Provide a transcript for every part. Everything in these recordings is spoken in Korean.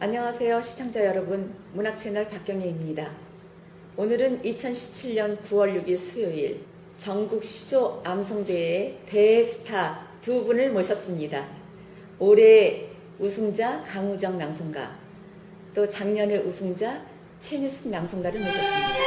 안녕하세요 시청자 여러분, 문학채널 박경혜입니다. 오늘은 2017년 9월 6일 수요일 전국 시조 암성대회 대스타 두 분을 모셨습니다. 올해 우승자 강우정 낭송가, 또 작년에 우승자 최미숙 낭송가를 모셨습니다.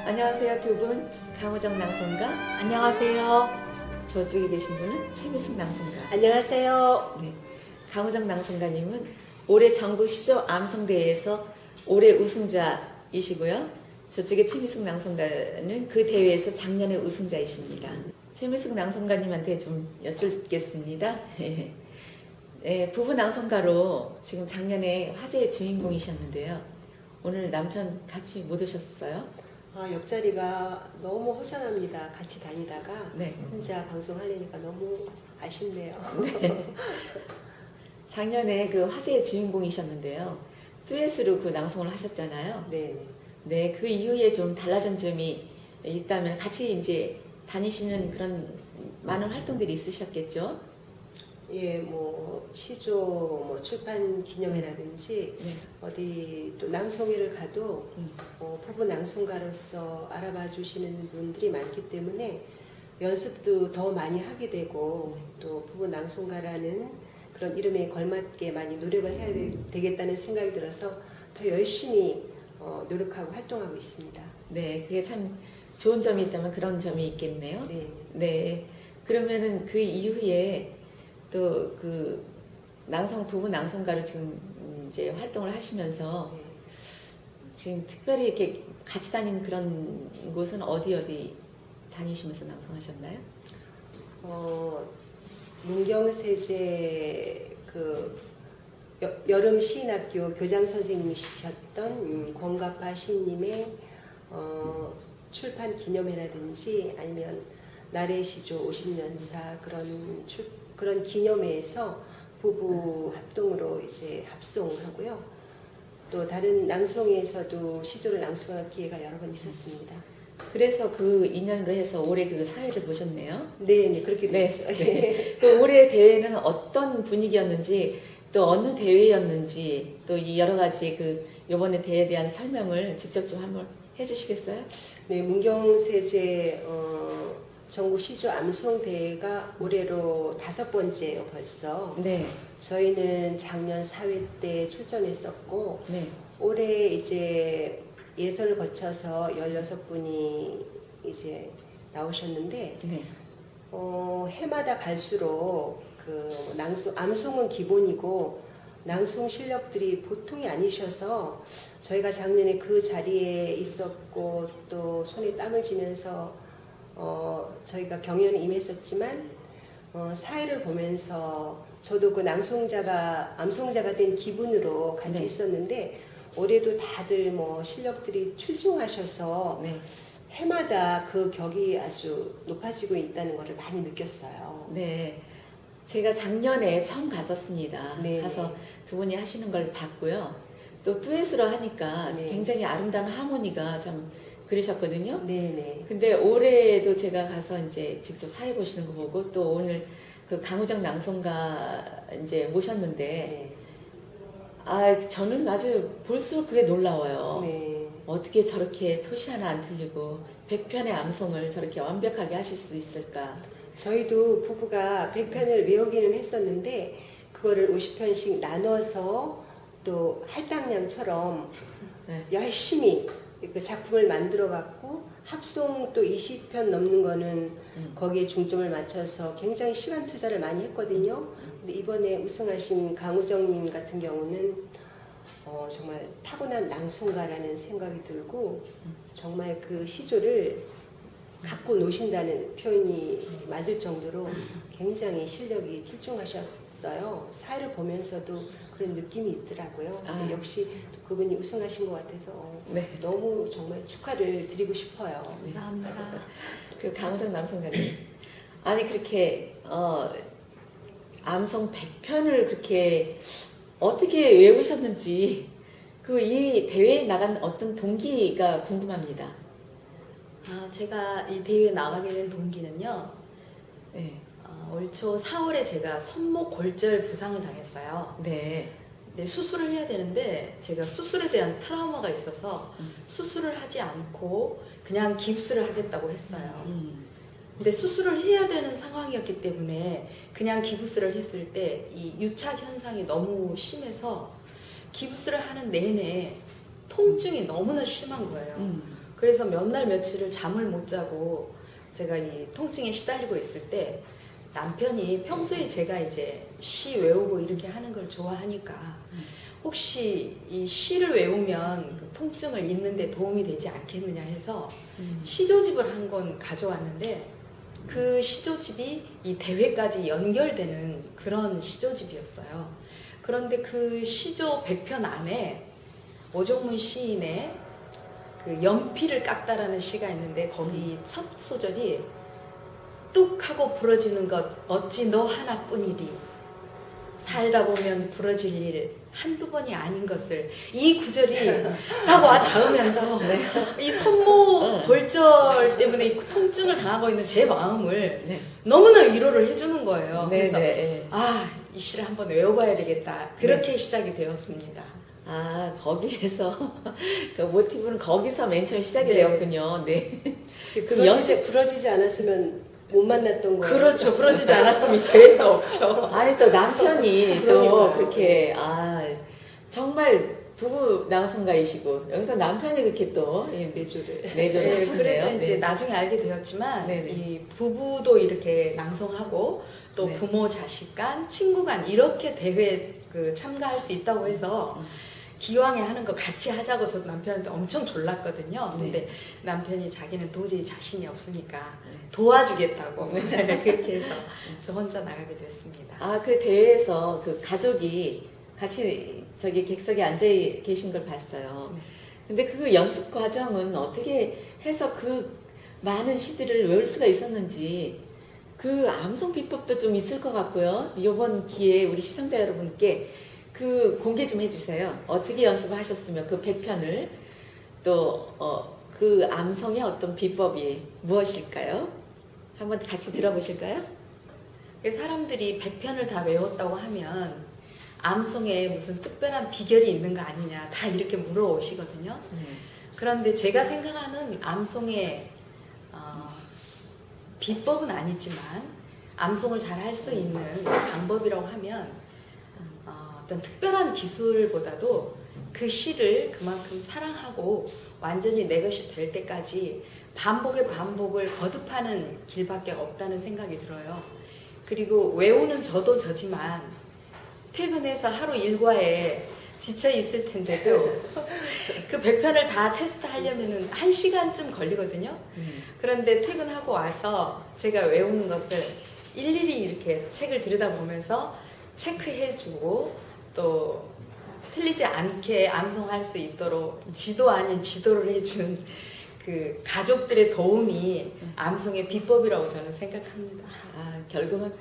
안녕하세요 두 분, 강우정 낭송가. 안녕하세요. 저쪽에 계신 분은 최미숙 낭송가. 안녕하세요. 네, 강우정 낭송가님은 올해 전국 시조 암성대회에서 올해 우승자이시고요. 저쪽에 최미숙 낭송가는 그 대회에서 작년에 우승자이십니다. 최미숙 낭송가님한테 좀 여쭙겠습니다. 네, 부부 낭송가로 지금 작년에 화제의 주인공이셨는데요. 오늘 남편 같이 못 오셨어요? 옆자리가 너무 허전합니다. 같이 다니다가 네. 혼자 방송하려니까 너무 아쉽네요. 네. 작년에 그 화제의 주인공이셨는데요. 듀엣으로 그 낭송을 하셨잖아요. 네. 네, 그 이후에 좀 달라진 점이 있다면 같이 이제 다니시는 그런 많은 활동들이 있으셨겠죠? 예, 뭐 시조 뭐 출판 기념회라든지 네. 어디 또 낭송회를 가도 부부 낭송가로서 알아봐 주시는 분들이 많기 때문에 연습도 더 많이 하게 되고 또 부부 낭송가라는 그런 이름에 걸맞게 많이 노력을 해야 되겠다는 생각이 들어서 더 열심히 노력하고 활동하고 있습니다. 네, 그게 참 좋은 점이 있다면 그런 점이 있겠네요. 네. 네. 그러면은 그 이후에 또 그 부부 낭송가로 지금 이제 활동을 하시면서 네. 지금 특별히 이렇게 같이 다니는 그런 곳은 어디 다니시면서 낭송하셨나요? 문경세제 그 여름 시인학교 교장 선생님이셨던 권갑화 시인님의 출판 기념회라든지 아니면 나래 시조 50년사 그런 기념회에서 부부 합동으로 이제 합송하고요. 또 다른 낭송에서도 시조를 낭송할 기회가 여러 번 있었습니다. 그래서 그 인연으로 해서 올해 그 사회를 보셨네요. 네, 그렇게 네. 됐죠. 네. 그 올해 대회는 어떤 분위기였는지 또 어느 대회였는지 또 이 여러 가지 그 이번에 대회에 대한 설명을 직접 좀 한번 해주시겠어요? 네, 문경세제 전국 시조 암송 대회가 올해로 5번째예요, 벌써. 네. 저희는 작년 4회 때 출전했었고 네. 올해 이제 예선을 거쳐서 16분이 이제 나오셨는데 네. 해마다 갈수록 그 암송은 기본이고 낭송 실력들이 보통이 아니셔서 저희가 작년에 그 자리에 있었고 또 손에 땀을 쥐면서 저희가 경연에 임했었지만 사회를 보면서 저도 그 암송자가 된 기분으로 같이 네. 있었는데 올해도 다들 뭐 실력들이 출중하셔서 네. 해마다 그 격이 아주 높아지고 있다는 것을 많이 느꼈어요. 네. 제가 작년에 처음 갔었습니다. 네. 가서 두 분이 하시는 걸 봤고요. 또 듀엣으로 하니까 네. 굉장히 아름다운 하모니가 참 그러셨거든요. 네네. 근데 올해도 제가 가서 이제 직접 사회 보시는 거 보고 또 오늘 그 강우정 낭송가 이제 모셨는데 네. 저는 아주 볼수록 그게 놀라워요. 네. 어떻게 저렇게 토시 하나 안 틀리고 100편의 암송을 저렇게 완벽하게 하실 수 있을까? 저희도 부부가 100편을 외우기는 했었는데 그거를 50편씩 나눠서 또 할당량처럼 네. 열심히 그 작품을 만들어 갖고 합송 또 20편 넘는 거는 거기에 중점을 맞춰서 굉장히 시간 투자를 많이 했거든요. 근데 이번에 우승하신 강우정님 같은 경우는 정말 타고난 낭송가라는 생각이 들고 정말 그 시조를 갖고 노신다는 표현이 맞을 정도로 굉장히 실력이 출중하셨어요. 사회를 보면서도 그런 느낌이 있더라고요. 근데 역시 또 그분이 우승하신 것 같아서 네. 너무 정말 축하를 드리고 싶어요. 감사합니다. 그 강우정 낭송가님 아니 그렇게 암송 100편을 그렇게 어떻게 외우셨는지 그 이 대회에 나간 어떤 동기가 궁금합니다. 제가 이 대회에 나가게 된 동기는요. 네. 올 초 4월에 제가 손목 골절 부상을 당했어요. 네. 네, 수술을 해야 되는데 제가 수술에 대한 트라우마가 있어서 수술을 하지 않고 그냥 깁스를 하겠다고 했어요. 근데 수술을 해야 되는 상황이었기 때문에 그냥 기부스를 했을 때 이 유착 현상이 너무 심해서 기부스를 하는 내내 통증이 너무나 심한 거예요. 그래서 몇 날 며칠을 잠을 못 자고 제가 이 통증에 시달리고 있을 때 남편이 평소에 제가 이제 시 외우고 이렇게 하는 걸 좋아하니까 혹시 이 시를 외우면 그 통증을 잊는 데 도움이 되지 않겠느냐 해서 시조집을 한 권 가져왔는데 그 시조집이 이 대회까지 연결되는 그런 시조집이었어요. 그런데 그 시조 100편 안에 오종문 시인의 그 연필을 깎다라는 시가 있는데 거기 첫 소절이 뚝 하고 부러지는 것 어찌 너 하나뿐이리 살다 보면 부러질 일 한두 번이 아닌 것을 이 구절이 딱 와 닿으면서 이 손목 골절 때문에 이 통증을 당하고 있는 제 마음을 네. 너무나 위로를 해주는 거예요. 네, 그래서 네. 이 시를 한번 외워봐야 되겠다. 그렇게 시작이 되었습니다. 거기에서 그 모티브는 거기서 맨 처음 시작이 네. 되었군요. 네. 부러지지 않았으면 못 만났던 거예요. 그렇죠. 부러지지 않았으면 이 대회가 없죠. 아니 또 남편이 또 그러니까요. 그렇게 정말 부부 낭송가이시고 여기서 남편이 그렇게 또 내조를 내조를 네, 하셨네요. 그래서 이제 네. 나중에 알게 되었지만 네네. 이 부부도 이렇게 낭송하고 또 네. 부모 자식 간 친구 간 이렇게 대회 참가할 수 있다고 해서 기왕에 하는 거 같이 하자고 저 남편한테 엄청 졸랐거든요. 네. 근데 남편이 자기는 도저히 자신이 없으니까 네. 도와주겠다고 그렇게 해서 저 혼자 나가게 됐습니다. 아, 그 대회에서 그 가족이 같이 저기 객석에 앉아 계신 걸 봤어요. 네. 근데 그 연습 과정은 어떻게 해서 그 많은 시들을 외울 수가 있었는지 그 암송 비법도 좀 있을 것 같고요. 이번 기회에 우리 시청자 여러분께 그 공개 좀 해주세요. 어떻게 연습을 하셨으면 그 100편을 또 그 암송의 어떤 비법이 무엇일까요? 한번 같이 들어보실까요? 사람들이 100편을 다 외웠다고 하면 암송에 무슨 특별한 비결이 있는 거 아니냐 다 이렇게 물어오시거든요. 그런데 제가 생각하는 암송의 비법은 아니지만 암송을 잘 할 수 있는 방법이라고 하면 어떤 특별한 기술보다도 그 시를 그만큼 사랑하고 완전히 내 것이 될 때까지 반복의 반복을 거듭하는 길밖에 없다는 생각이 들어요. 그리고 외우는 저도 저지만 퇴근해서 하루 일과에 지쳐 있을 텐데도 그 100편을 다 테스트 하려면은 1시간쯤 걸리거든요. 그런데 퇴근하고 와서 제가 외우는 것을 일일이 이렇게 책을 들여다보면서 체크해주고 또 틀리지 않게 암송할 수 있도록 지도 아닌 지도를 해주는 그 가족들의 도움이 암송의 비법이라고 저는 생각합니다. 아, 결국은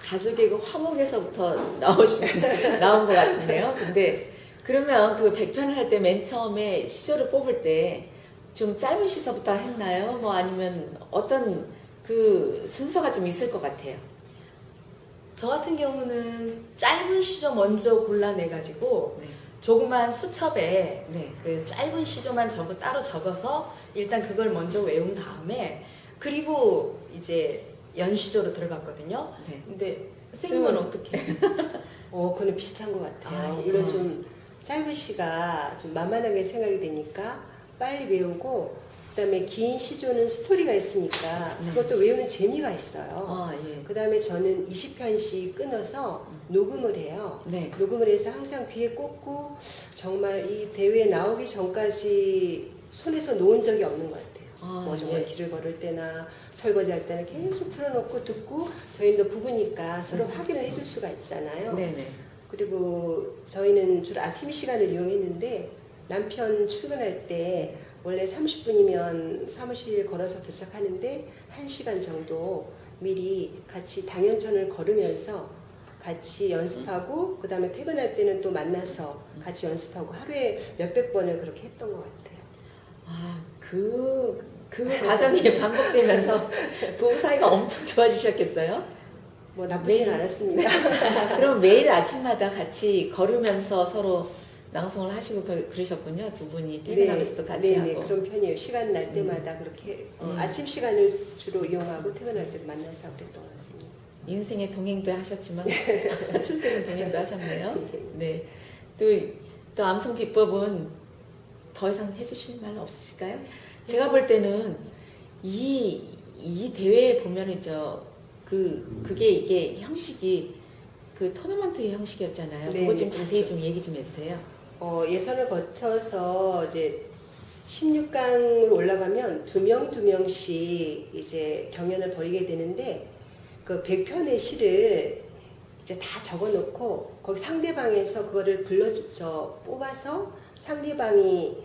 가족의 그 화목에서부터 나온 것 같은데요. 근데 그러면 그 100편을 할 때 맨 처음에 시조를 뽑을 때 좀 짧은 시서부터 했나요? 뭐 아니면 어떤 그 순서가 좀 있을 것 같아요. 저 같은 경우는 짧은 시조 먼저 골라내가지고 네. 조그만 수첩에 네. 그 짧은 시조만 따로 적어서 일단 그걸 먼저 외운 다음에 그리고 이제 연시조로 들어갔거든요. 네. 근데 선생님은 어떻게? 그거는 비슷한 것 같아요. 아, 예. 물론 좀 짧은 시가 좀 만만하게 생각이 되니까 빨리 외우고 그다음에 긴 시조는 스토리가 있으니까 그것도 외우는 재미가 있어요. 아, 예. 그다음에 저는 20편씩 끊어서 녹음을 해요. 네. 녹음을 해서 항상 귀에 꽂고 정말 이 대회에 나오기 전까지 손에서 놓은 적이 없는 것 같아요. 아, 정말 예. 길을 걸을 때나 설거지 할 때는 계속 틀어놓고 듣고 저희는 부부니까 서로 확인을 해줄 수가 있잖아요. 네네. 그리고 저희는 주로 아침 시간을 이용했는데 남편 출근할 때 원래 30분이면 사무실 걸어서 도착하는데 1시간 정도 미리 같이 당연천을 걸으면서 같이 연습하고 그 다음에 퇴근할 때는 또 만나서 같이 연습하고 하루에 몇백 번을 그렇게 했던 것 같아요. 아, 그 과정이 반복되면서 부부 사이가 엄청 좋아지셨겠어요? 뭐 나쁘진 매일. 않았습니다. 그럼 매일 아침마다 같이 걸으면서 서로 낭송을 하시고 그러셨군요. 두 분이 퇴근하면서도 같이 네, 하고. 그런 편이에요. 시간 날 때마다 그렇게 아침 시간을 주로 이용하고 퇴근할 때 만나서 그랬던 것 같습니다. 인생의 동행도 하셨지만 출퇴근 동행도 하셨네요. 네. 네. 또 암송 비법은 더 이상 해주실 말 없으실까요? 제가 볼 때는 이 대회에 보면은 그게 이게 형식이 그 토너먼트 형식이었잖아요. 네, 그거 좀 네, 자세히 그렇죠. 좀 얘기 좀 해주세요. 예선을 거쳐서 이제 16강으로 올라가면 두 명씩 이제 경연을 벌이게 되는데 그 100편의 시를 이제 다 적어놓고 거기 상대방에서 그거를 뽑아서 상대방이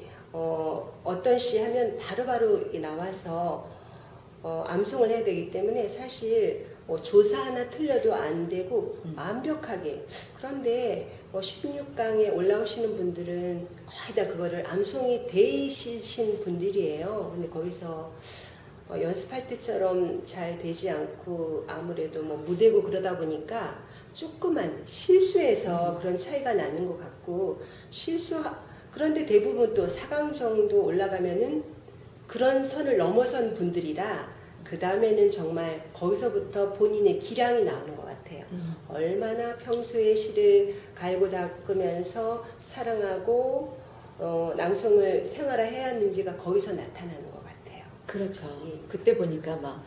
어떤 시 하면 바로바로 나와서 암송을 해야 되기 때문에 사실 조사 하나 틀려도 안 되고 완벽하게. 그런데 16강에 올라오시는 분들은 거의 다 그거를 암송이 되시신 분들이에요. 근데 거기서 연습할 때처럼 잘 되지 않고 아무래도 무대고 그러다 보니까 조그만 실수에서 그런 차이가 나는 것 같고 그런데 대부분 또 4강 정도 올라가면은 그런 선을 넘어선 분들이라 그 다음에는 정말 거기서부터 본인의 기량이 나오는 것 같아요. 얼마나 평소에 시를 갈고 닦으면서 사랑하고 낭송을 생활화해야 하는지가 거기서 나타나는 것 같아요. 그렇죠. 예. 그때 보니까 막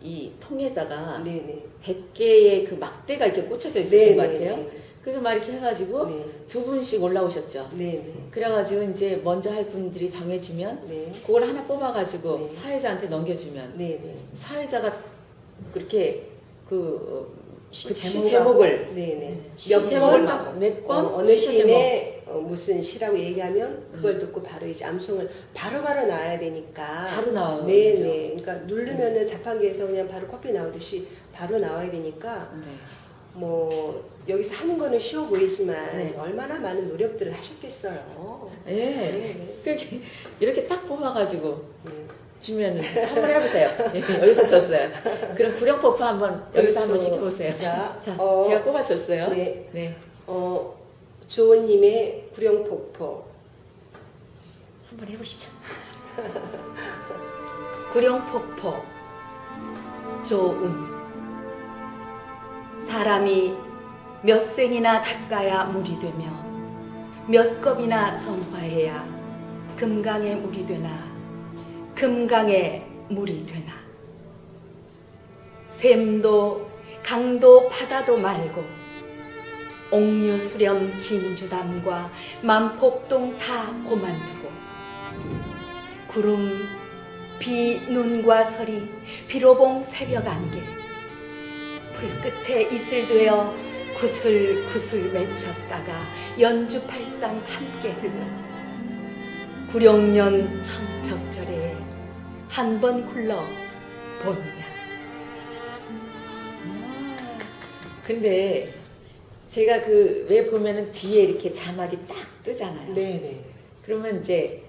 이 통에다가 네네. 100개의 그 막대가 이렇게 꽂혀져 있었던 것 같아요. 네네. 그래서 막 이렇게 해가지고 네. 두 분씩 올라오셨죠. 네네. 그래가지고 이제 먼저 할 분들이 정해지면 네. 그걸 하나 뽑아가지고 네. 사회자한테 넘겨주면 네네. 사회자가 그렇게 시 시 제목을 네네. 시 몇 제목을 번, 몇 번 어느 시 시인의 무슨 시라고 얘기하면 그걸 듣고 바로 이제 암송을 바로바로 나와야 되니까 바로 나와요. 네네. 그러니까 누르면은 자판기에서 그냥 바로 커피 나오듯이 바로 나와야 되니까 네. 뭐 여기서 하는 거는 쉬워 보이지만 네. 얼마나 많은 노력들을 하셨겠어요. 예. 네. 그렇게 이렇게 딱 뽑아가지고 네. 주면은 한번 해보세요. 예, 여기서 줬어요. 그럼 구령포프 한번 여기서 한번 그렇죠. 시켜보세요. 자, 제가 뽑아줬어요. 네. 네. 조은님의 구령폭포. 한번 해보시죠. 구령폭포 조은. 사람이 몇 생이나 닦아야 물이 되며 몇 겁이나 전화해야 금강에 물이 되나 금강에 물이 되나. 샘도 강도 바다도 말고 옥류 수렴 진주담과 만폭동 다 고만두고 구름 비 눈과 서리 비로봉 새벽 안개 풀끝에 이슬 되어 구슬구슬 맺혔다가 연주팔당 함께 흘러 구룡년 청척절에 한 번 굴러 보느냐. 근데 제가 왜 보면은 뒤에 이렇게 자막이 딱 뜨잖아요. 네네. 그러면 이제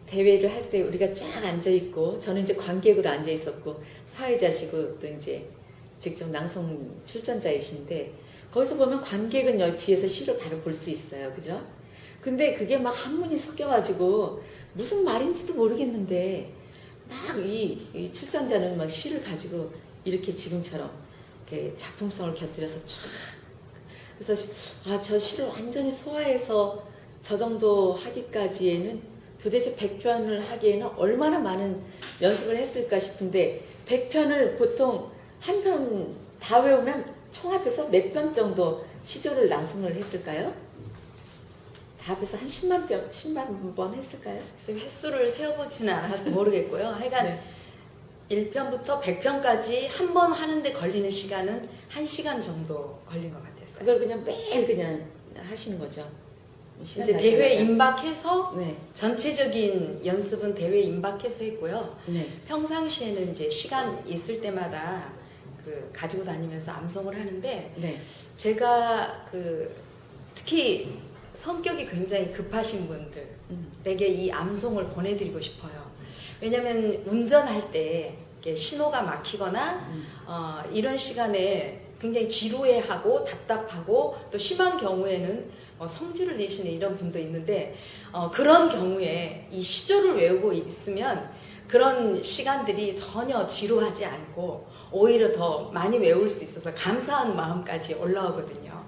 대회를 할 때 우리가 쫙 앉아 있고 저는 이제 관객으로 앉아 있었고 사회자시고 또 이제 직접 낭송 출전자이신데 거기서 보면 관객은 여기 뒤에서 시를 바로 볼 수 있어요. 그죠? 근데 그게 막 한문이 섞여가지고 무슨 말인지도 모르겠는데 막 이 출전자는 막 시를 가지고 이렇게 지금처럼 이렇게 작품성을 곁들여서 쫙 그래서 저 시를 완전히 소화해서 저 정도 하기까지에는 도대체 100편을 하기에는 얼마나 많은 연습을 했을까 싶은데 100편을 보통 한 편 다 외우면 총합해서 몇 편 정도 시조를 낭송을 했을까요? 다 합해서 한 10만 번 했을까요? 그래서 횟수를 세어보지는 않아서 모르겠고요. 하여간 네. 1편부터 100편까지 한 번 하는데 걸리는 시간은 1시간 정도 걸린 것 같았어요. 그걸 그냥 매일 그냥 하시는 거죠. 시간 이제 날 대회 때마다. 임박해서 네. 전체적인 연습은 대회 임박해서 했고요. 네. 평상시에는 이제 시간 있을 때마다 가지고 다니면서 암송을 하는데 네. 제가 특히 성격이 굉장히 급하신 분들에게 이 암송을 보내드리고 싶어요. 왜냐하면 운전할 때 이렇게 신호가 막히거나 이런 시간에 굉장히 지루해하고 답답하고 또 심한 경우에는 성질을 내시는 이런 분도 있는데 그런 경우에 이 시조를 외우고 있으면 그런 시간들이 전혀 지루하지 않고 오히려 더 많이 외울 수 있어서 감사한 마음까지 올라오거든요.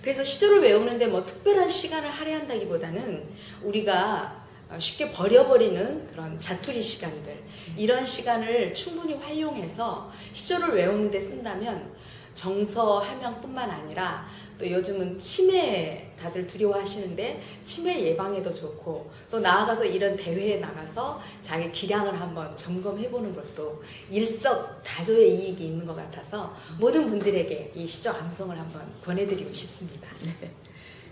그래서 시조를 외우는데 뭐 특별한 시간을 할애한다기보다는 우리가 쉽게 버려버리는 그런 자투리 시간들, 이런 시간을 충분히 활용해서 시조를 외우는 데 쓴다면 정서 함양뿐만 아니라 또 요즘은 치매 다들 두려워하시는데 치매 예방에도 좋고 또 나아가서 이런 대회에 나가서 자기 기량을 한번 점검해보는 것도 일석다조의 이익이 있는 것 같아서 모든 분들에게 이 시조 암송을 한번 권해드리고 싶습니다.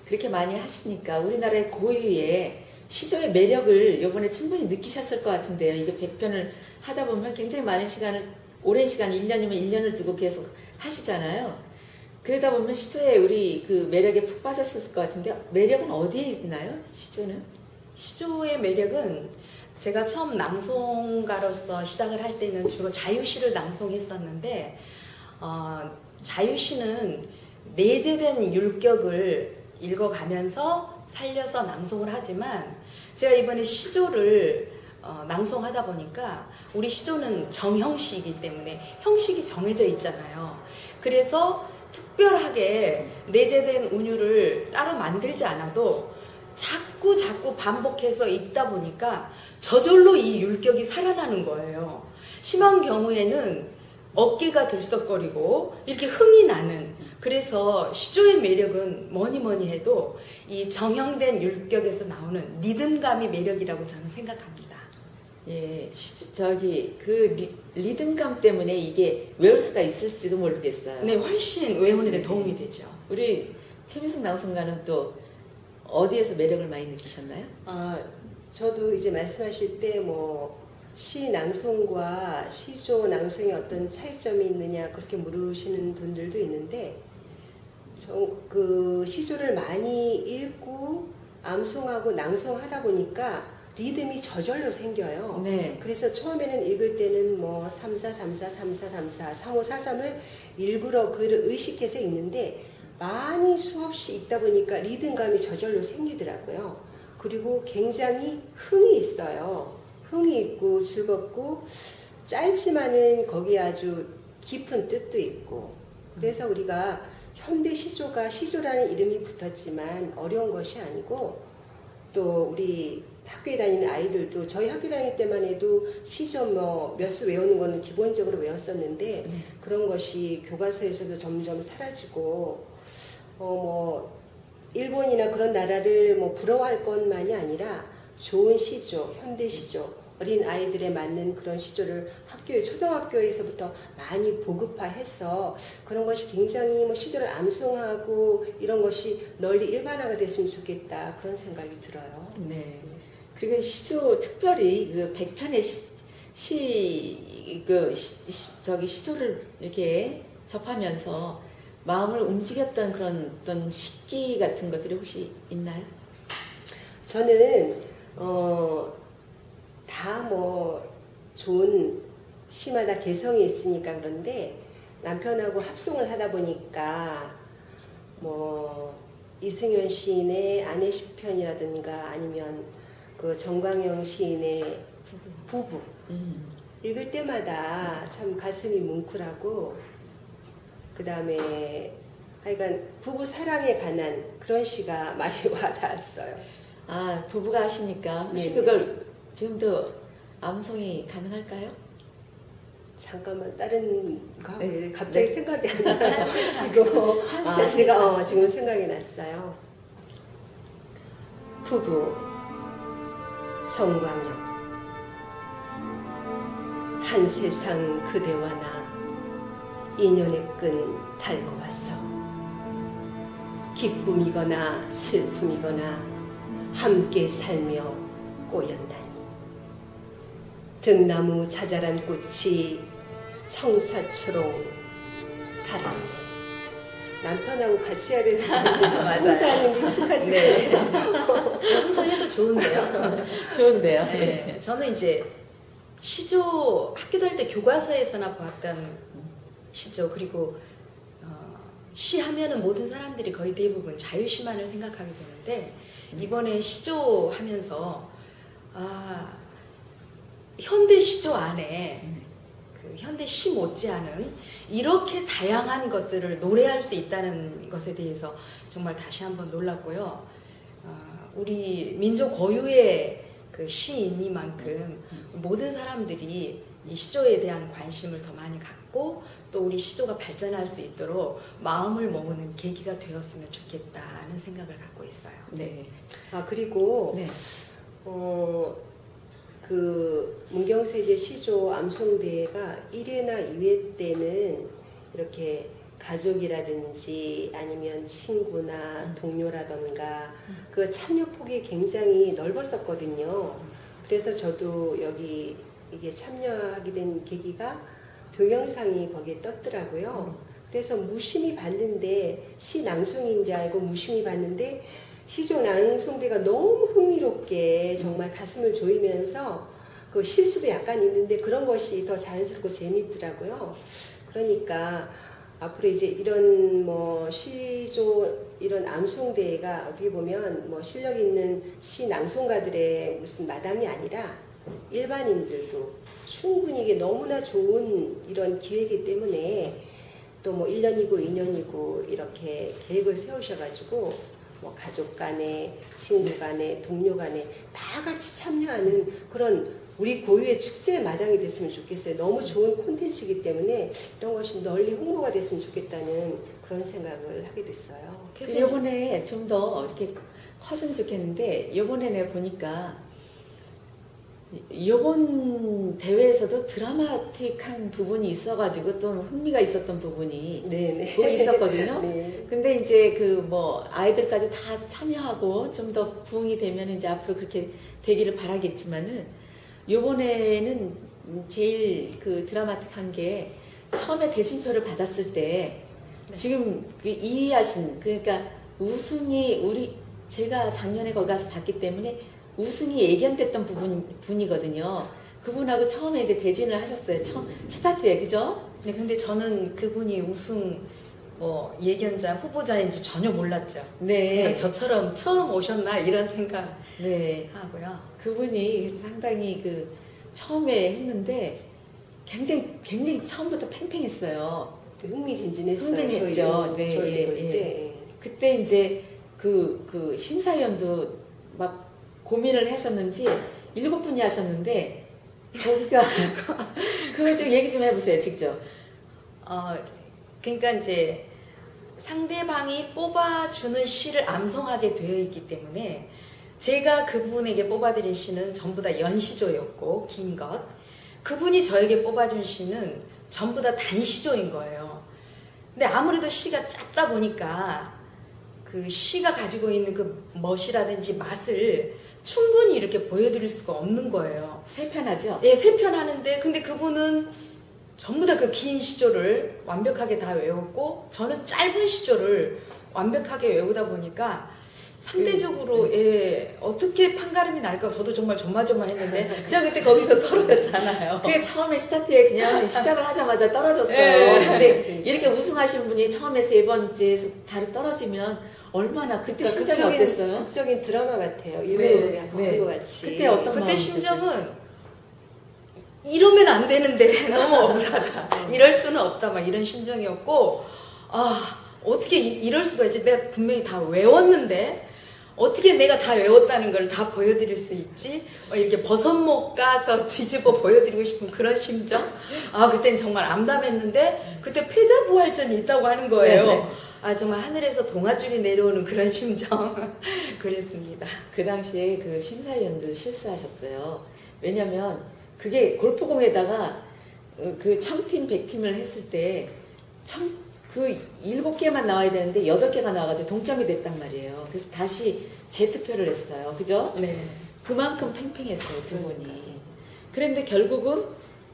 그렇게 많이 하시니까 우리나라의 고유의 시조의 매력을 이번에 충분히 느끼셨을 것 같은데요. 이게 100편을 하다 보면 굉장히 많은 시간을, 오랜 시간, 1년이면 1년을 두고 계속 하시잖아요. 그러다 보면 시조의 우리 매력에 푹 빠졌을 것 같은데 매력은 어디에 있나요? 시조는? 시조의 매력은 제가 처음 낭송가로서 시작을 할 때는 주로 자유시를 낭송했었는데 자유시는 내재된 율격을 읽어가면서 살려서 낭송을 하지만 제가 이번에 시조를 낭송하다 보니까 우리 시조는 정형시이기 때문에 형식이 정해져 있잖아요. 그래서 특별하게 내재된 운율을 따로 만들지 않아도 자꾸 반복해서 읽다 보니까 저절로 이 율격이 살아나는 거예요. 심한 경우에는 어깨가 들썩거리고 이렇게 흥이 나는, 그래서 시조의 매력은 뭐니 해도 이 정형된 율격에서 나오는 리듬감이 매력이라고 저는 생각합니다. 예, 그 리듬감 때문에 이게 외울 수가 있을지도 모르겠어요. 네, 훨씬 외우는 데 도움이 되죠. 우리 최민숙 낭송가는 또 어디에서 매력을 많이 느끼셨나요? 저도 이제 말씀하실 때 뭐 시 낭송과 시조 낭송에 어떤 차이점이 있느냐 그렇게 물으시는 분들도 있는데, 그 시조를 많이 읽고 암송하고 낭송하다 보니까 리듬이 저절로 생겨요. 네. 그래서 처음에는 읽을 때는 뭐 3434, 3434, 3543을 일부러 그를 의식해서 읽는데 많이 수없이 읽다 보니까 리듬감이 저절로 생기더라고요. 그리고 굉장히 흥이 있어요. 흥이 있고 즐겁고 짧지만은 거기에 아주 깊은 뜻도 있고, 그래서 우리가 현대 시조가 시조라는 이름이 붙었지만 어려운 것이 아니고, 또 우리 학교에 다니는 아이들도 저희 학교 다닐 때만 해도 시조 뭐 몇 수 외우는 거는 기본적으로 외웠었는데 그런 것이 교과서에서도 점점 사라지고 뭐 일본이나 그런 나라를 뭐 부러워할 것만이 아니라 좋은 시조, 현대 시조, 어린 아이들에 맞는 그런 시조를 학교에 초등학교에서부터 많이 보급화해서 그런 것이 굉장히 뭐 시조를 암송하고 이런 것이 널리 일반화가 됐으면 좋겠다, 그런 생각이 들어요. 네. 그리고 시조 특별히 그 100편의 시조를 이렇게 접하면서 마음을 움직였던 그런 어떤 식기 같은 것들이 혹시 있나요? 저는 다 뭐 좋은 시마다 개성이 있으니까 그런데 남편하고 합송을 하다 보니까 뭐 이승현 시인의 아내 시편이라든가 아니면 그 정광영 시인의 부부 읽을 때마다 참 가슴이 뭉클하고, 그 다음에 하여간 부부 사랑에 관한 그런 시가 많이 와닿았어요. 부부가 하시니까 혹시 네네. 그걸 지금도 암송이 가능할까요? 잠깐만 다른 거 하고 네. 갑자기 네. 생각이 안 나. 지금 제가 지금 생각이 났어요. 부부 정광영, 한 세상 그대와 나 인연의 끈 달고 와서 기쁨이거나 슬픔이거나 함께 살며 꼬였나니 등나무 자잘한 꽃이 청사초롱 달았네. 남편하고 같이 해야 되는데 혼자 하는 게 익숙하지가 않아요. 혼자 해도 좋은데요. 좋은데요. 네, 저는 이제 시조 학교 다닐 때 교과서에서나 보았던 시조, 그리고 시 하면은 모든 사람들이 거의 대부분 자유시만을 생각하게 되는데 이번에 시조 하면서 현대 시조 안에 그 현대 시 못지않은 이렇게 다양한 것들을 노래할 수 있다는 것에 대해서 정말 다시 한번 놀랐고요. 우리 민족 고유의 그 시이니만큼 모든 사람들이 이 시조에 대한 관심을 더 많이 갖고 또 우리 시조가 발전할 수 있도록 마음을 먹는 계기가 되었으면 좋겠다는 생각을 갖고 있어요. 네. 그리고 네. 그 문경세제 시조 암송대회가 1회나 2회 때는 이렇게 가족이라든지 아니면 친구나 동료라던가 그 참여 폭이 굉장히 넓었었거든요. 그래서 저도 여기 이게 참여하게 된 계기가 동영상이 거기에 떴더라고요. 그래서 무심히 봤는데 시 낭송인지 알고 무심히 봤는데 시조 낭송대가 너무 흥미롭게 정말 가슴을 조이면서 그 실수도 약간 있는데 그런 것이 더 자연스럽고 재미있더라고요. 그러니까 앞으로 이제 이런 뭐 시조 이런 암송대회가 어떻게 보면 뭐 실력 있는 시 낭송가들의 무슨 마당이 아니라 일반인들도 충분히 이게 너무나 좋은 이런 기회이기 때문에 또 뭐 1년이고 2년이고 이렇게 계획을 세우셔가지고 뭐 가족 간에 친구 간에 동료 간에 다 같이 참여하는 그런 우리 고유의 축제의 마당이 됐으면 좋겠어요. 너무 좋은 콘텐츠이기 때문에 이런 것이 널리 홍보가 됐으면 좋겠다는 그런 생각을 하게 됐어요. 그래서 요번에 좀 더 이렇게 커지면 좋겠는데 요번에 내가 보니까 요번 대회에서도 드라마틱한 부분이 있어가지고 좀 흥미가 있었던 부분이 네네. 또 있었거든요. 네. 근데 이제 그 뭐 아이들까지 다 참여하고 좀 더 부응이 되면 이제 앞으로 그렇게 되기를 바라겠지만은 요번에는 제일 그 드라마틱한 게 처음에 대진표를 받았을 때 네. 지금 그 이해하신 그러니까 우승이 제가 작년에 거기 가서 봤기 때문에 우승이 예견됐던 분이거든요. 그분하고 처음에 이제 대진을 하셨어요. 처음 스타트에 그죠? 네, 근데 저는 그분이 우승 뭐 예견자 후보자인지 전혀 몰랐죠. 네. 그냥 저처럼 처음 오셨나 이런 생각 네. 하고요. 그분이 상당히 그 처음에 했는데 굉장히 처음부터 팽팽했어요. 흥미진진했어요. 흥미진진했죠. 네, 저희 예, 볼 예. 때. 그때 이제 그 심사위원도 막 고민을 하셨는지 7분이 하셨는데 거기가 그거 좀 얘기 좀 해보세요 직접. 그러니까 이제 상대방이 뽑아주는 시를 암송하게 되어 있기 때문에 제가 그분에게 뽑아드린 시는 전부 다 연시조였고 긴 것, 그분이 저에게 뽑아준 시는 전부 다 단시조인 거예요. 근데 아무래도 시가 짧다 보니까 그 시가 가지고 있는 그 멋이라든지 맛을 충분히 이렇게 보여드릴 수가 없는 거예요. 세 편 하죠? 예, 세 편 하는데 근데 그분은 전부 다 그 긴 시조를 완벽하게 다 외웠고 저는 짧은 시조를 완벽하게 외우다 보니까 상대적으로 예, 어떻게 판가름이 날까 저도 정말 조마조마했는데 제가 그때 거기서 떨어졌잖아요. 그게 처음에 스타트에 그냥 시작을 하자마자 떨어졌어요. 예. 근데 이렇게 우승하신 분이 처음에 세 번째에서 바로 떨어지면 얼마나 그때 심정이 극적인, 어땠어요? 극적인 드라마 같아요. 일본으로 네, 약간 네. 한 것 같이. 그때 어떤 그때 마음이셨어요? 심정은 이러면 안 되는데 너무 억울하다. 이럴 수는 없다. 막 이런 심정이었고 어떻게 이럴 수가 있지? 내가 분명히 다 외웠는데 어떻게 내가 다 외웠다는 걸 다 보여드릴 수 있지? 이렇게 버선목 까서 뒤집어 보여드리고 싶은 그런 심정? 그땐 정말 암담했는데 그때 패자부활전이 있다고 하는 거예요. 네, 네. 정말 하늘에서 동아줄이 내려오는 그런 심정. 그랬습니다. 그 당시에 그 심사위원도 실수하셨어요. 왜냐면 그게 골프공에다가 그 청팀 100팀을 했을 때 그 7개만 나와야 되는데 8개가 나와가지고 동점이 됐단 말이에요. 그래서 다시 재투표를 했어요. 그죠? 네. 그만큼 팽팽했어요, 두 분이. 그런데 결국은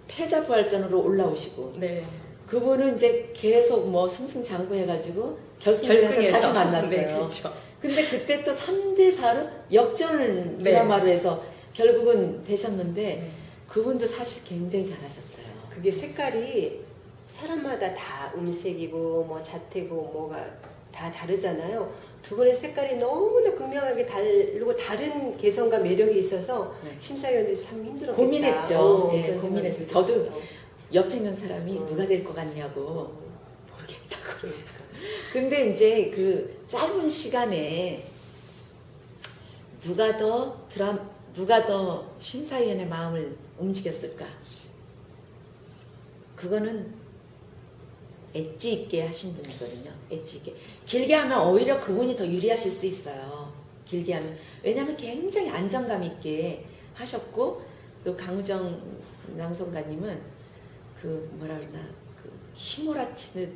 패자부활전으로 올라오시고 네. 그분은 이제 계속 뭐 승승장구해가지고 결승에서 다시 만났어요. 네, 그렇죠. 근데 그때 또 3대4로 역전을 네. 드라마로 해서 결국은 되셨는데 네. 그분도 사실 굉장히 잘하셨어요. 그게 색깔이 사람마다 다 음색이고 뭐 자태고 뭐가 다 다르잖아요. 두 분의 색깔이 너무나 극명하게 다르고 다른 개성과 매력이 있어서 네. 심사위원들이 참 힘들었겠다. 고민했죠. 예, 그런 고민했어요. 생각이 저도 들어요. 옆에 있는 사람이 누가 될 것 같냐고 모르겠다고. 그러니까. 근데 이제 그 짧은 시간에 누가 더 심사위원의 마음을 움직였을까? 그거는 엣지 있게 하신 분이거든요. 엣지 있게. 길게 하면 오히려 그분이 더 유리하실 수 있어요. 길게 하면. 왜냐하면 굉장히 안정감 있게 하셨고 또 강우정 낭송가님은 그 뭐라 그러나 그 휘몰아치는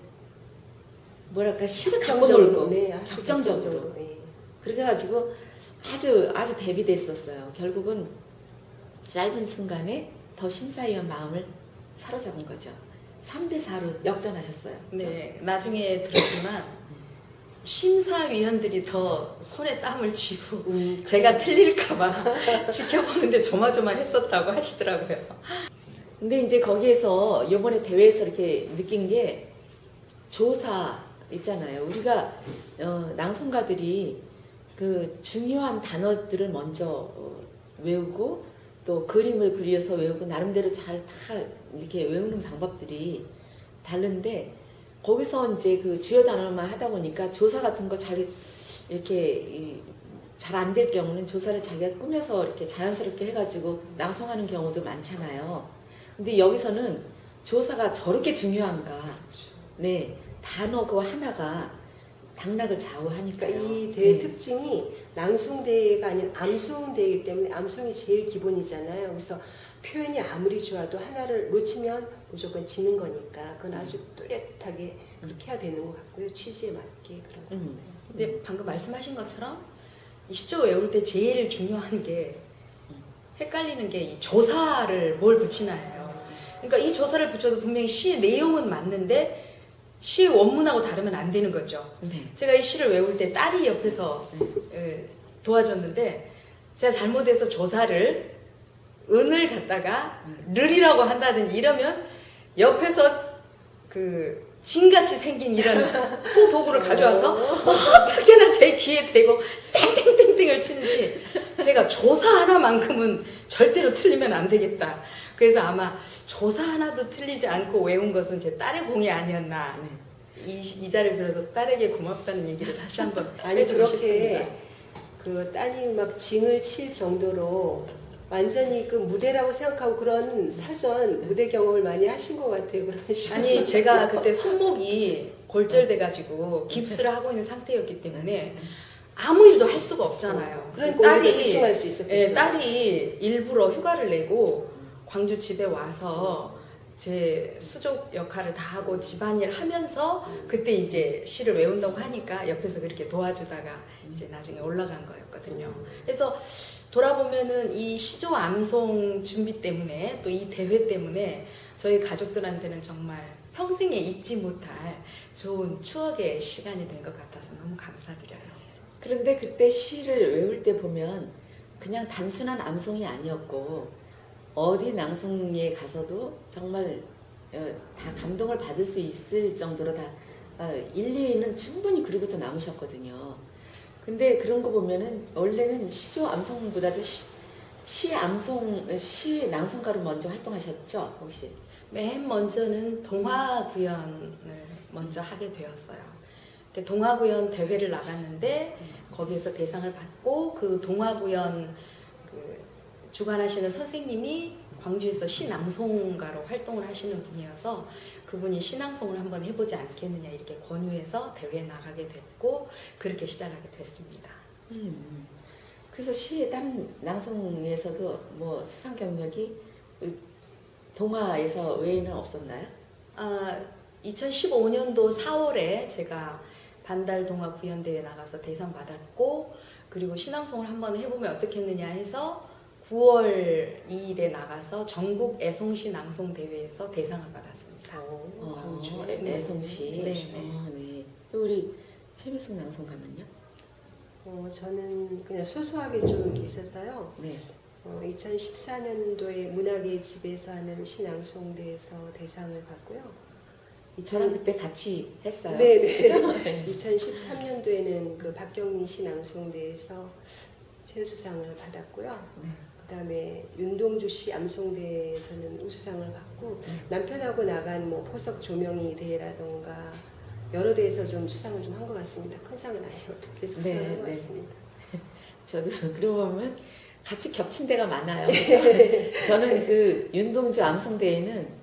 뭐랄까 시를 갖고 놀고 네, 아주 격정적으로. 네. 그렇게 해가지고 아주 대비됐었어요. 결국은 짧은 순간에 더 심사위원 마음을 사로잡은 거죠. 3대4로 역전하셨어요. 네, 나중에 들었지만 심사위원들이 더 손에 땀을 쥐고 제가 틀릴까봐 지켜보는데 조마조마했었다고 하시더라고요. 근데 이제 거기에서 이번에 대회에서 이렇게 느낀 게 조사 있잖아요. 우리가 낭송가들이 그 중요한 단어들을 먼저 외우고 또 그림을 그려서 외우고 나름대로 잘 다 이렇게 외우는 방법들이 다른데 거기서 이제 그 주요 단어만 하다 보니까 조사 같은 거 잘 이렇게 잘 안 될 경우는 조사를 자기가 꾸며서 이렇게 자연스럽게 해가지고 낭송하는 경우도 많잖아요. 근데 여기서는 조사가 저렇게 중요한가? 네, 단어 그 하나가 당락을 좌우하니까요. 그러니까 이 대회 네. 특징이 낭송대회가 아닌 암송대회이기 때문에 암송이 제일 기본이잖아요. 그래서 표현이 아무리 좋아도 하나를 놓치면 무조건 지는 거니까 그건 아주 뚜렷하게 그렇게 해야 되는 것 같고요. 취지에 맞게 그런 것 같아요. 근데 방금 말씀하신 것처럼 이 시조 외울 때 제일 중요한 게 헷갈리는 게 이 조사를 뭘 붙이나요. 그러니까 이 조사를 붙여도 분명히 시의 내용은 맞는데 시의 원문하고 다르면 안 되는 거죠. 네. 제가 이 시를 외울 때 딸이 옆에서 도와줬는데 제가 잘못해서 조사를 은을 갖다가 르리라고 한다든지 이러면 옆에서 그 진같이 생긴 이런 소도구를 가져와서 어떻게나 제 귀에 대고 땡땡땡땡을 치는지 제가 조사 하나만큼은 절대로 틀리면 안 되겠다. 그래서 아마 조사 하나도 틀리지 않고 외운 것은 제 딸의 공이 아니었나. 이 자리를 빌어서 딸에게 고맙다는 얘기를 다시 한번 아니 해주고 그렇게 싶습니다. 그 따님이 막 징을 칠 정도로 완전히 그 무대라고 생각하고 그런 사전 무대 경험을 많이 하신 것 같아요. 그런 식으로. 아니 제가 그때 손목이 골절돼가지고 깁스를 하고 있는 상태였기 때문에 아무 일도 할 수가 없잖아요. 그러니까 오히려 집중할 수 있었겠죠. 예, 딸이 일부러 휴가를 내고 광주 집에 와서 제 수족 역할을 다 하고 집안일 하면서 그때 이제 시를 외운다고 하니까 옆에서 그렇게 도와주다가 이제 나중에 올라간 거였거든요. 그래서 돌아보면은 이 시조 암송 준비 때문에 또 이 대회 때문에 저희 가족들한테는 정말 평생에 잊지 못할 좋은 추억의 시간이 된 것 같아서 너무 감사드려요. 그런데 그때 시를 외울 때 보면 그냥 단순한 암송이 아니었고 어디 낭송에 가서도 정말 다 감동을 받을 수 있을 정도로 다 일리는 충분히 그러고도 남으셨거든요. 근데 그런 거 보면은 원래는 시조 암송보다도 시 낭송가로 먼저 활동하셨죠, 혹시? 맨 먼저는 동화 구연을 먼저 하게 되었어요. 근데 동화 구연 대회를 나갔는데 거기에서 대상을 받고 그 동화 구연 그 주관하시는 선생님이 광주에서 시낭송가로 활동을 하시는 분이어서 그분이 시낭송을 한번 해보지 않겠느냐 이렇게 권유해서 대회에 나가게 됐고 그렇게 시작하게 됐습니다. 그래서 다른 낭송에서도 뭐 수상 경력이 동화에서 외에는 없었나요? 2015년도 4월에 제가 반달 동화 구연대회 나가서 대상 받았고 그리고 시낭송을 한번 해보면 어떻겠느냐 해서 9월 2일에 나가서 전국 애송시 낭송 대회에서 대상을 받았습니다. 광주 애송시. 네. 네. 또 우리 최미숙 낭송가는요? 저는 그냥 소소하게 좀 있었어요. 네. 2014년도에 문학의 집에서 하는 시낭송대에서 대상을 받고요. 저랑 그때 같이 했어요. 네네. 2013년도에는 그 박경리 시낭송대에서 최우수상을 받았고요. 그다음에 윤동주 씨 암송대에서는 우수상을 받고 남편하고 나간 뭐 포석 조명이 대회라던가 여러 대에서 좀 수상을 좀 한 것 같습니다. 큰 상은 아니고 계속 수상을 한 것 같습니다. 저도 그러고 보면 같이 겹친 데가 많아요. 그렇죠? 저는 그 윤동주 암송대회는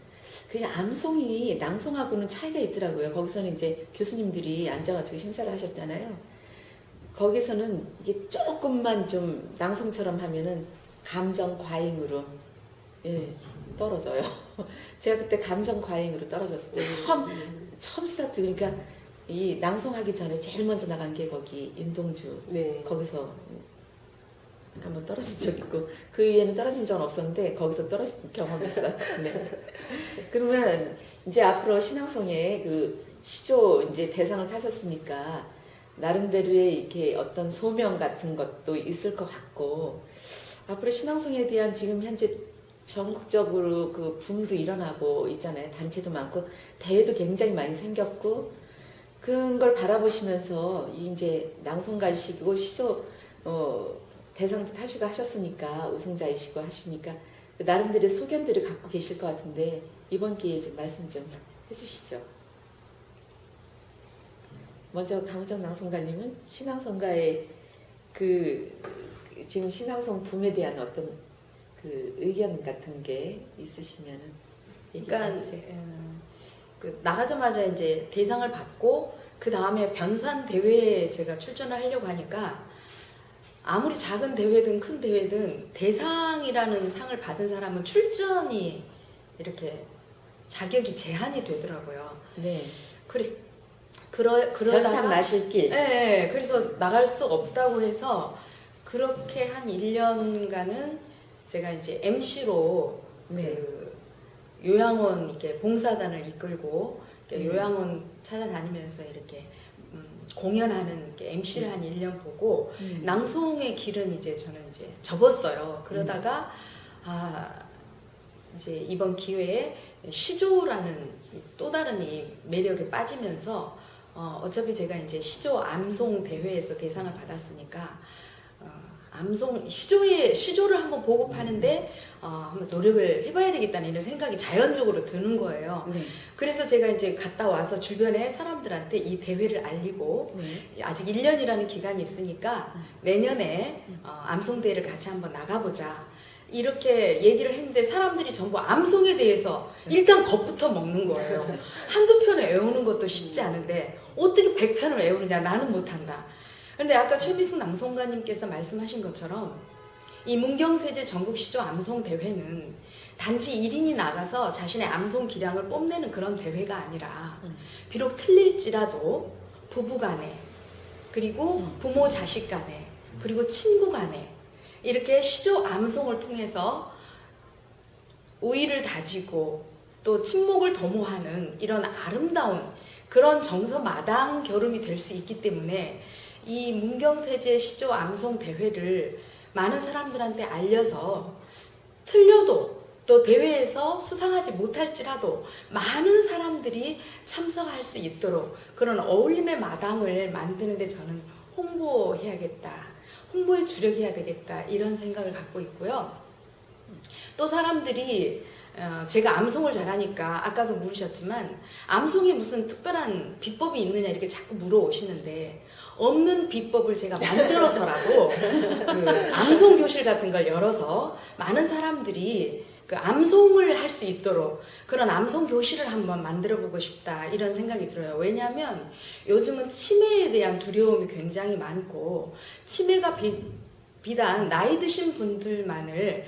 그냥 암송이 낭송하고는 차이가 있더라고요. 거기서는 이제 교수님들이 앉아가지고 심사를 하셨잖아요. 거기서는 이게 조금만 좀 낭송처럼 하면은 감정 과잉으로 떨어져요. 제가 그때 감정 과잉으로 떨어졌을 때 처음 스타트 그러니까 이 낭송하기 전에 제일 먼저 나간 게 거기 윤동주 거기서 한번 떨어진 적 있고 그 이후에는 떨어진 적은 없었는데 거기서 떨어진 경험이 있어요. 네. 그러면 이제 앞으로 신앙송에 그 시조 이제 대상을 타셨으니까 나름대로의 이렇게 어떤 소명 같은 것도 있을 것 같고 앞으로 신앙송에 대한 지금 현재 전국적으로 그 붐도 일어나고 있잖아요. 단체도 많고 대회도 굉장히 많이 생겼고 그런 걸 바라보시면서 이제 낭송가시고 시조 대상도 타시고 하셨으니까 우승자이시고 하시니까 나름대로 소견들을 갖고 계실 것 같은데 이번 기회에 좀 말씀 좀 해주시죠. 먼저 강우정 낭송가님은 신앙송가의 지금 신앙송 붐에 대한 어떤 그 의견 같은 게 있으시면은 얘기 좀 그러니까 해주세요. 나가자마자 이제 대상을 받고 그 다음에 변산 대회에 제가 출전을 하려고 하니까 아무리 작은 대회든 큰 대회든 대상이라는 상을 받은 사람은 출전이 이렇게 자격이 제한이 되더라고요. 네. 그러다가 변상 마실 길. 네, 그래서 나갈 수 없다고 해서 그렇게 한 1년간은 제가 이제 MC로 네. 그 요양원 이렇게 봉사단을 이끌고 이렇게 요양원 찾아다니면서 이렇게 공연하는 이렇게 MC를 한 1년 보고 낭송의 길은 이제 저는 이제 접었어요. 그러다가 이제 이번 기회에 시조라는 또 다른 이 매력에 빠지면서 어차피 제가 이제 시조 암송 대회에서 대상을 받았으니까 시조를 한번 보급하는데 한번 노력을 해봐야 되겠다는 이런 생각이 자연적으로 드는 거예요. 네. 그래서 제가 이제 갔다 와서 주변에 사람들한테 이 대회를 알리고 네. 아직 1년이라는 기간이 있으니까 내년에 암송대회를 같이 한번 나가보자. 이렇게 얘기를 했는데 사람들이 전부 암송에 대해서 일단 겁부터 먹는 거예요. 한두 편을 외우는 것도 쉽지 않은데 어떻게 100편을 외우느냐, 나는 못한다. 그런데 아까 최미숙 낭송가님께서 말씀하신 것처럼 이 문경세제 전국시조 암송대회는 단지 1인이 나가서 자신의 암송 기량을 뽐내는 그런 대회가 아니라 비록 틀릴지라도 부부간에 그리고 부모 자식 간에 그리고 친구 간에 이렇게 시조 암송을 통해서 우위를 다지고 또 친목을 도모하는 이런 아름다운 그런 정서마당 겨룸이 될 수 있기 때문에 이 문경세제 시조 암송 대회를 많은 사람들한테 알려서 틀려도 또 대회에서 수상하지 못할지라도 많은 사람들이 참석할 수 있도록 그런 어울림의 마당을 만드는데 저는 홍보해야겠다. 홍보에 주력해야 되겠다. 이런 생각을 갖고 있고요. 또 사람들이 제가 암송을 잘하니까 아까도 물으셨지만 암송에 무슨 특별한 비법이 있느냐 이렇게 자꾸 물어오시는데 없는 비법을 제가 만들어서라도 그 암송 교실 같은 걸 열어서 많은 사람들이 그 암송을 할 수 있도록 그런 암송 교실을 한번 만들어 보고 싶다 이런 생각이 들어요. 왜냐하면 요즘은 치매에 대한 두려움이 굉장히 많고 치매가 비단 나이 드신 분들만을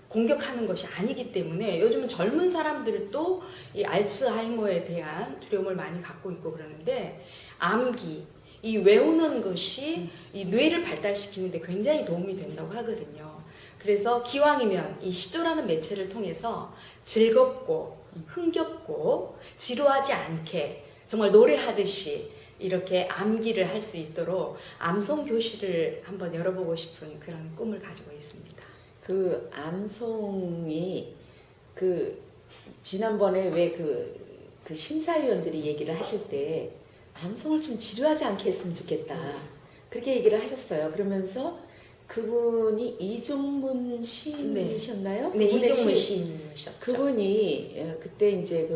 공격하는 것이 아니기 때문에 요즘은 젊은 사람들도 이 알츠하이머에 대한 두려움을 많이 갖고 있고 그러는데 암기, 이 외우는 것이 이 뇌를 발달시키는데 굉장히 도움이 된다고 하거든요. 그래서 기왕이면 이 시조라는 매체를 통해서 즐겁고 흥겹고 지루하지 않게 정말 노래하듯이 이렇게 암기를 할 수 있도록 암송 교실을 한번 열어보고 싶은 그런 꿈을 가지고 있습니다. 그 암송이 지난번에 왜 그 심사위원들이 얘기를 하실 때 암송을 좀 지루하지 않게 했으면 좋겠다. 그렇게 얘기를 하셨어요. 그러면서 그분이 이종문 시인이셨나요? 네, 그분의 이종문 시- 시인이셨죠. 그분이 그때 이제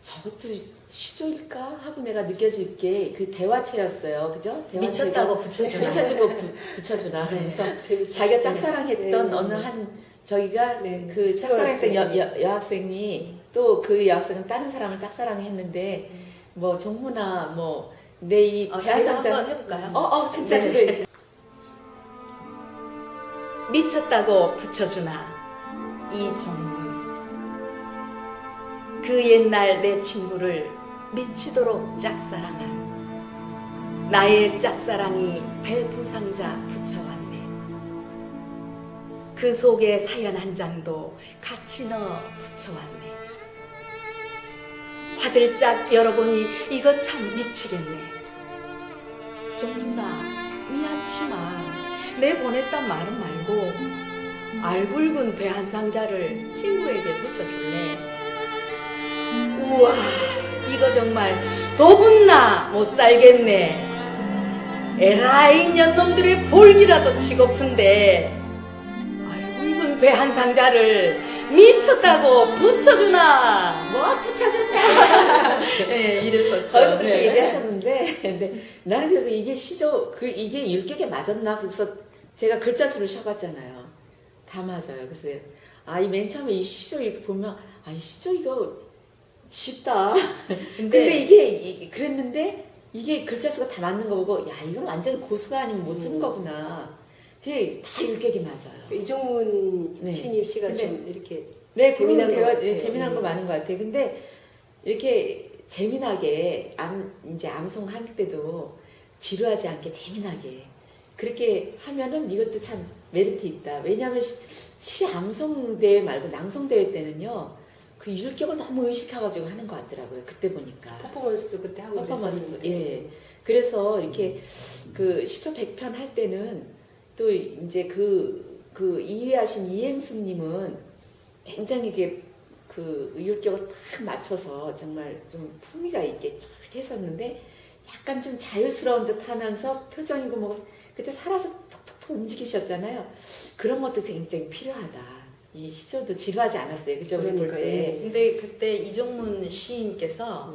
저것도 시조일까 하고 내가 느껴질게 그 대화체였어요. 그죠? 미쳤다고 붙여주나. 미쳐주고 붙여주나. 그래서 자기가 짝사랑했던 어느 한 저희가 네. 그 짝사랑했던 초등학생. 여학생이 또 그 여학생은 다른 사람을 짝사랑했는데 뭐 종문아 뭐 내 이 제가 배한상장 한번 해볼까요? 진짜 네. 그래. 미쳤다고 붙여주나 이종문. 그 옛날 내 친구를 미치도록 짝사랑한 나의 짝사랑이 배 두 상자 붙여왔네. 그 속에 사연 한 장도 같이 넣어 붙여왔네. 화들짝 열어보니 이거 참 미치겠네. 종문아 미안치만 내 보냈단 말은 말고 알굵은 배 한 상자를 친구에게 붙여줄래. 우와 이거 정말 더 붙나 못 살겠네. 에라이 년놈들의 볼기라도 치고픈데 굵은 배 한 상자를 미쳤다고 붙여주나. 뭐 붙여준다. 예, 이랬었죠. 거기서 그렇게 네. 얘기하셨는데, 근데 나는 그래서 이게 이게 율격에 맞았나? 그래서 제가 글자 수를 쉬어봤잖아요. 다 맞아요. 그래서 이 맨 처음에 이 시조 이렇게 보면 이 시조 이거 쉽다. 근데 이게 그랬는데 이게 글자 수가 다 맞는 거 보고 이건 완전 고수가 아니면 못 쓰는 거구나. 그게 다 율격이 맞아요. 이정문 네. 시인님 씨가 근데- 좀 이렇게 네, 재미난 재미난 것 같아요. 재미난 거 많은 것 같아요. 근데 이렇게 재미나게 이제 암송할 때도 지루하지 않게 재미나게 그렇게 하면은 이것도 참 메리트 있다. 왜냐하면 시 암송대회 말고 낭송대회 때는요, 그 율격을 너무 의식해가지고 하는 것 같더라고요. 그때 보니까. 퍼포먼스도 그때 하고 퍼포먼스도, 그랬었는데. 예. 그래서 이렇게 그 시조 100편 할 때는 또 이제 그 이해하신 이행수님은 굉장히 이게 그 율격을 탁 맞춰서 정말 좀 품위가 있게 쫙 했었는데 약간 좀 자유스러운 듯 하면서 표정이고 뭐고 그때 살아서 톡톡톡 움직이셨잖아요. 그런 것도 굉장히 필요하다. 이 시조도 지루하지 않았어요. 그죠? 우리 볼 그러니까, 때. 근데 그때 이종문 시인께서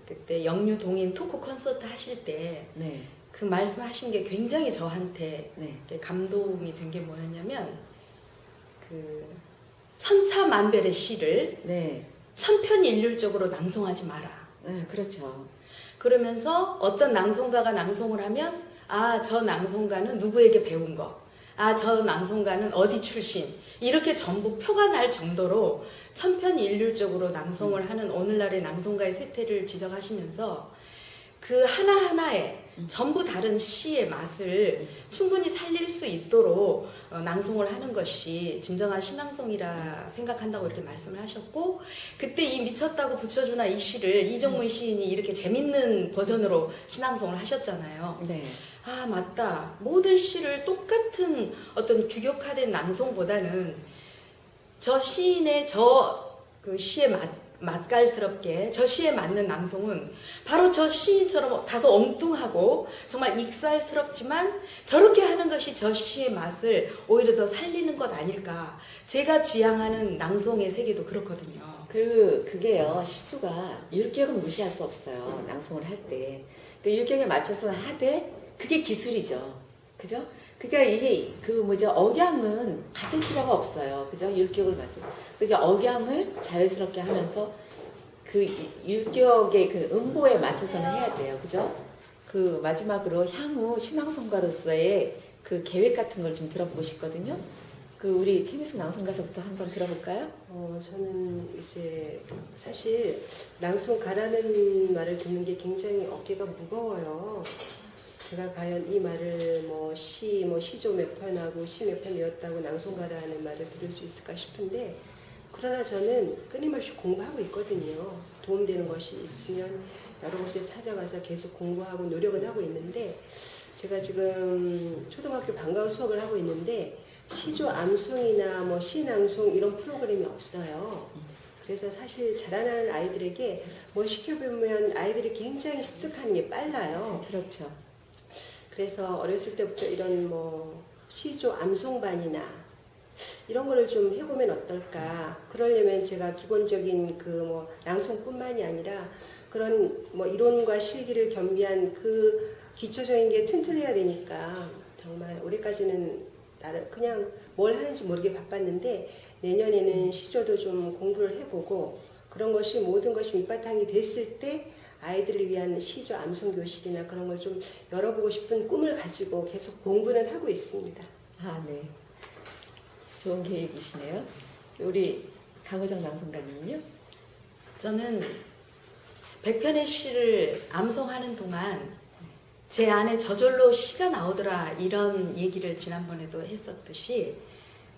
그때 영유 동인 토크 콘서트 하실 때 네. 그 말씀하신 게 굉장히 저한테 네. 감동이 된 게 뭐였냐면 그 천차만별의 시를 네. 천편일률적으로 낭송하지 마라. 네, 그렇죠. 그러면서 어떤 낭송가가 낭송을 하면 저 낭송가는 누구에게 배운 거, 저 낭송가는 어디 출신, 이렇게 전부 표가 날 정도로 천편일률적으로 낭송을 하는 오늘날의 낭송가의 세태를 지적하시면서 그 하나하나에 전부 다른 시의 맛을 충분히 살릴 수 있도록 낭송을 하는 것이 진정한 신앙송이라 생각한다고 이렇게 말씀을 하셨고, 그때 이 미쳤다고 붙여주나 이 시를 이정문 시인이 이렇게 재밌는 버전으로 신앙송을 하셨잖아요. 네. 맞다. 모든 시를 똑같은 어떤 규격화된 낭송보다는 저 시인의 그 시의 맛깔스럽게 저 시에 맞는 낭송은 바로 저 시인처럼 다소 엉뚱하고 정말 익살스럽지만 저렇게 하는 것이 저 시의 맛을 오히려 더 살리는 것 아닐까. 제가 지향하는 낭송의 세계도 그렇거든요. 그게요, 시조가 율격은 무시할 수 없어요. 낭송을 할 때. 그 율격에 맞춰서 하되 그게 기술이죠. 그죠? 그러니까 이게 억양은 받을 필요가 없어요. 그죠? 율격을 맞춰서. 그러니까 억양을 자연스럽게 하면서 그 율격의 그 음보에 맞춰서는 해야 돼요. 그죠? 그 마지막으로 향후 신앙송가로서의 그 계획 같은 걸 좀 들어보고 싶거든요. 그 우리 최미숙 낭송가서부터 한번 들어볼까요? 저는 이제 사실 낭송가라는 말을 듣는 게 굉장히 어깨가 무거워요. 제가 과연 이 말을 시조 몇 편하고 시 몇 편 외웠다고 낭송가라는 말을 들을 수 있을까 싶은데, 그러나 저는 끊임없이 공부하고 있거든요. 도움되는 것이 있으면 여러 곳에 찾아가서 계속 공부하고 노력은 하고 있는데, 제가 지금 초등학교 방과후 수업을 하고 있는데 시조 암송이나 시낭송 이런 프로그램이 없어요. 그래서 사실 자라나는 아이들에게 뭘 시켜보면 아이들이 굉장히 습득하는 게 빨라요. 그렇죠. 그래서 어렸을 때부터 이런 시조 암송반이나 이런 거를 좀 해보면 어떨까. 그러려면 제가 기본적인 낭송뿐만이 아니라 그런 이론과 실기를 겸비한 그 기초적인 게 튼튼해야 되니까 정말 올해까지는 나를 그냥 뭘 하는지 모르게 바빴는데, 내년에는 시조도 좀 공부를 해보고 그런 것이 모든 것이 밑바탕이 됐을 때 아이들을 위한 시조 암송 교실이나 그런 걸 좀 열어보고 싶은 꿈을 가지고 계속 공부는 하고 있습니다. 네. 좋은 계획이시네요. 우리 강호정 낭송가님은요? 저는 100편의 시를 암송하는 동안 제 안에 저절로 시가 나오더라, 이런 얘기를 지난번에도 했었듯이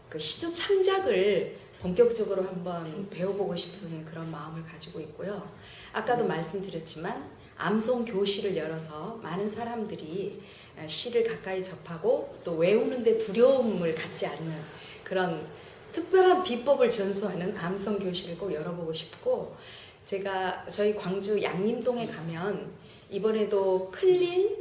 그 시조 창작을 본격적으로 한번 배워보고 싶은 그런 마음을 가지고 있고요. 아까도 말씀드렸지만 암송 교실을 열어서 많은 사람들이 시를 가까이 접하고 또 외우는데 두려움을 갖지 않는 그런 특별한 비법을 전수하는 암송 교실을 꼭 열어보고 싶고, 제가 저희 광주 양림동에 가면 이번에도 클린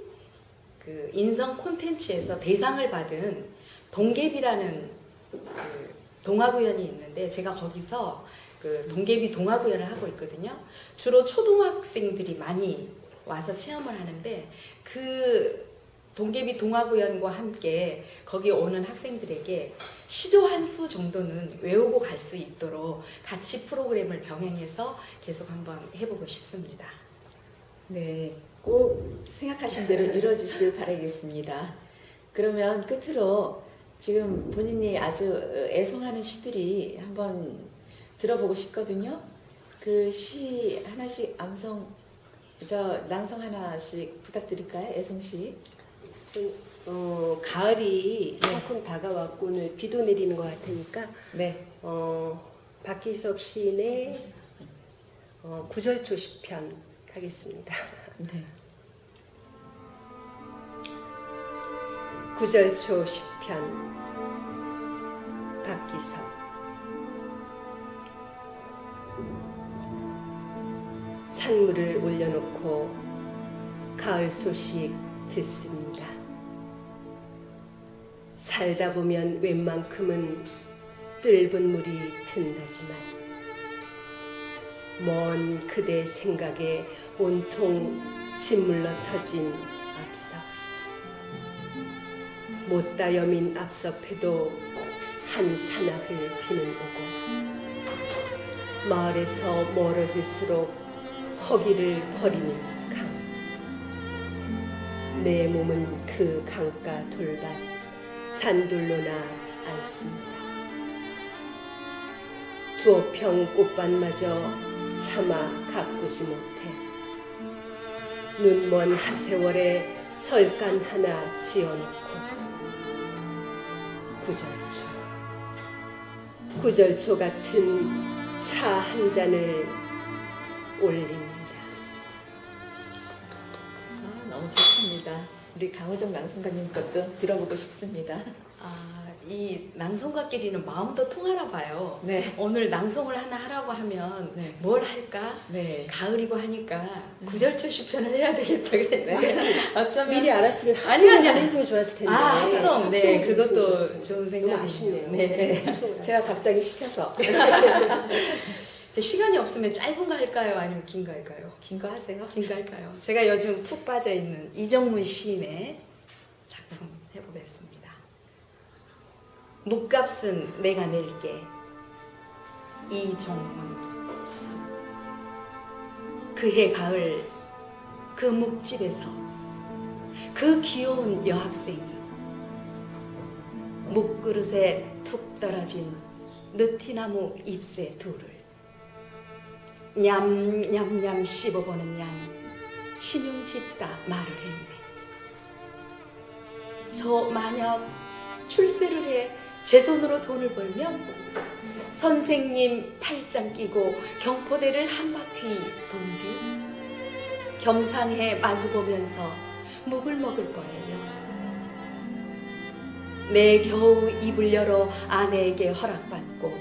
그 인성 콘텐츠에서 대상을 받은 동계비라는 그 동화구연이 있는데 제가 거기서 그 동계비 동화구연을 하고 있거든요. 주로 초등학생들이 많이 와서 체험을 하는데 그 동계비 동화구연과 함께 거기 오는 학생들에게 시조 한 수 정도는 외우고 갈 수 있도록 같이 프로그램을 병행해서 계속 한번 해보고 싶습니다. 네, 꼭 생각하신 대로 이루어지시길 바라겠습니다. 그러면 끝으로 지금 본인이 아주 애송하는 시들이 한번 들어보고 싶거든요. 그 시 하나씩 낭송 하나씩 부탁드릴까요? 애송시. 가을이 네. 성큼 다가왔고 오늘 비도 내리는 것 같으니까 네. 박기섭 시인의 구절초 시편 하겠습니다. 네. 구절초 시편 박기섭. 찬물을 올려놓고 가을 소식 듣습니다. 살다 보면 웬만큼은 뜰분 물이 든다지만 먼 그대 생각에 온통 짓물러 터진 앞서 못다 여민 앞섭해도 한 사나흘 비는 오고 마을에서 멀어질수록 허기를 버리는 강. 내 몸은 그 강가 돌밭 잔돌로나 앉습니다. 두어 평 꽃밭마저 차마 가꾸지 못해 눈먼 하세월에 절간 하나 지어놓고 구절초 같은 차 한 잔을 올립니다. 너무 좋습니다. 우리 강호정 낭송가님 것도 들어보고 싶습니다. 이 낭송가끼리는 마음도 통하나 봐요. 네. 오늘 낭송을 하나 하라고 하면 네. 뭘 할까? 네. 가을이고 하니까 구절초 시편을 해야 되겠다 그랬는데 어쩌면 미리 알았으면 아니, 아니. 합성을 했으면 좋았을 텐데. 합성. 네, 합성을 그것도 했으면 좋았을 텐데. 좋은 너무 생각이네요. 아쉽네요. 네. 합성을 제가 갑자기 시켜서 시간이 없으면 짧은 거 할까요? 아니면 긴 거 할까요? 긴 거 하세요. 긴 거 할까요? 제가 요즘 푹 빠져 있는 이정문 시인의 작품 해보겠습니다. 묵값은 내가 낼게. 이종문. 그해 가을 그 묵집에서 그 귀여운 여학생이 묵그릇에 툭 떨어진 느티나무 잎새 둘을 냠냠냠 씹어보는 양 신용 짓다 말을 했네. 저 만약 출세를 해 제 손으로 돈을 벌면 선생님 팔짱 끼고 경포대를 한 바퀴 돈 뒤 겸상해 마주보면서 묵을 먹을 거예요. 내 겨우 입을 열어 아내에게 허락받고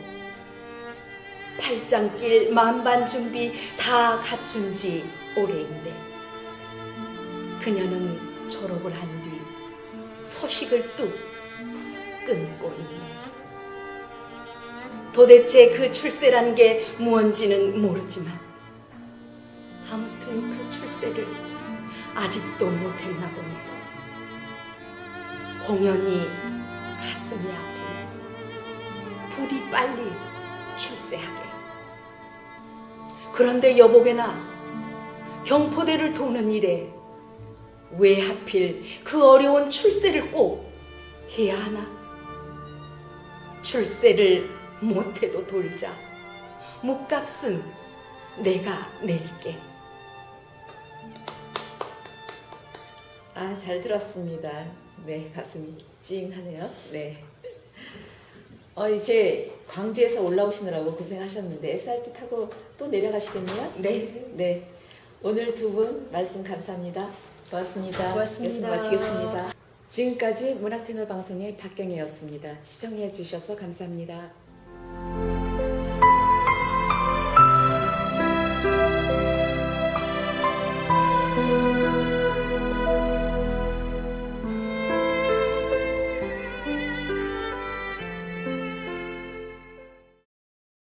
팔짱 낄 만반 준비 다 갖춘 지 오래인데 그녀는 졸업을 한 뒤 소식을 뚝 끊고 있네. 도대체 그 출세란 게 무언지는 모르지만 아무튼 그 출세를 아직도 못했나 보네. 공연히 가슴이 아프네. 부디 빨리 출세하게. 그런데 여보게나 경포대를 도는 일에 왜 하필 그 어려운 출세를 꼭 해야 하나? 출세를 못해도 돌자. 묵값은 내가 낼게. 잘 들었습니다. 네, 가슴이 찡하네요. 네. 이제 광주에서 올라오시느라고 고생하셨는데 SRT 타고 또 내려가시겠네요? 네. 네. 오늘 두 분 말씀 감사합니다. 고맙습니다. 고맙습니다. 말씀 마치겠습니다. 지금까지 문학채널 방송의 박경혜였습니다. 시청해 주셔서 감사합니다.